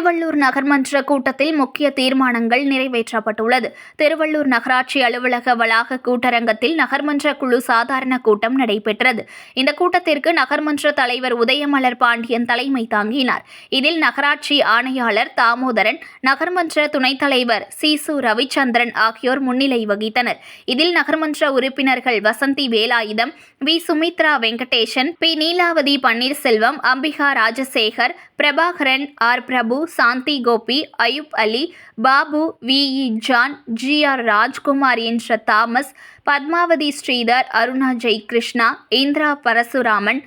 திருவள்ளூர் நகர்மன்ற கூட்டத்தில் முக்கிய தீர்மானங்கள் நிறைவேற்றப்பட்டுள்ளது. திருவள்ளூர் நகராட்சி அலுவலக வளாக கூட்டரங்கத்தில் நகர்மன்ற குழு சாதாரண கூட்டம் நடைபெற்றது. இந்த கூட்டத்திற்கு நகர்மன்ற தலைவர் உதயமலர் பாண்டியன் தலைமை தாங்கினார். இதில் நகராட்சி ஆணையாளர் தாமோதரன், நகர்மன்ற துணைத் தலைவர் சீசு ரவிச்சந்திரன் ஆகியோர் முன்னிலை வகித்தனர். இதில் நகர்மன்ற உறுப்பினர்கள் Vasanthi Velayudham, V Sumithra Venkatesan, P Neelavathi Panneerselvam, Ambika Rajasekar, Prabhakaran, R Prabhu, Shanthi Gopi, Ayub Ali, Babu, V John, GR. Rajkumar என்ற Thomas, Padmavathi Sridhar, Aruna Jayakrishna, Indira Parasuraman,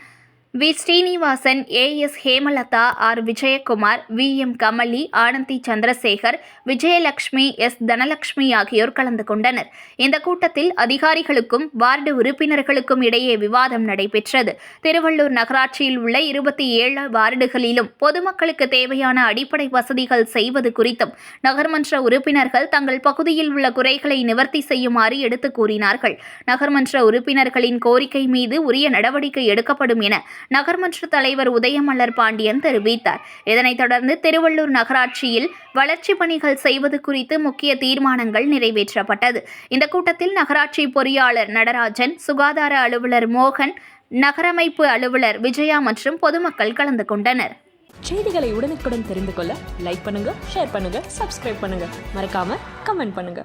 V Srinivasan, AS. Hemalatha, R Vijayakumar, VM. Kamali, Anandhi Chandrasekar, Vijayalakshmi, S. Dhanalakshmi ஆகியோர் கலந்து கொண்டனர். இந்த கூட்டத்தில் அதிகாரிகளுக்கும் வார்டு உறுப்பினர்களுக்கும் இடையே விவாதம் நடைபெற்றது. திருவள்ளூர் நகராட்சியில் உள்ள 27 வார்டுகளிலும் பொதுமக்களுக்கு தேவையான அடிப்படை வசதிகள் செய்வது குறித்தும் நகர்மன்ற உறுப்பினர்கள் தங்கள் பகுதியில் உள்ள குறைகளை நிவர்த்தி செய்யுமாறு எடுத்து கூறினார்கள். நகர்மன்ற உறுப்பினர்களின் கோரிக்கை மீது உரிய நடவடிக்கை எடுக்கப்படும் என நகர்மன்ற தலைவர் உதயமலர் பாண்டியன் தெரிவித்தார். இதனைத் தொடர்ந்து திருவள்ளூர் நகராட்சியில் வளர்ச்சிப் பணிகள் செய்வது குறித்து முக்கிய தீர்மானங்கள் நிறைவேற்றப்பட்டது. இந்த கூட்டத்தில் நகராட்சி பொறியாளர் நடராஜன், சுகாதார அலுவலர் மோகன், நகரமைப்பு அலுவலர் விஜயா மற்றும் பொதுமக்கள் கலந்து கொண்டனர். செய்திகளை உடனுக்குடன் தெரிந்து கொள்ள லைக் பண்ணுங்க, ஷேர் பண்ணுங்க, சப்ஸ்கிரைப் பண்ணுங்க, மறக்காம கமெண்ட் பண்ணுங்க.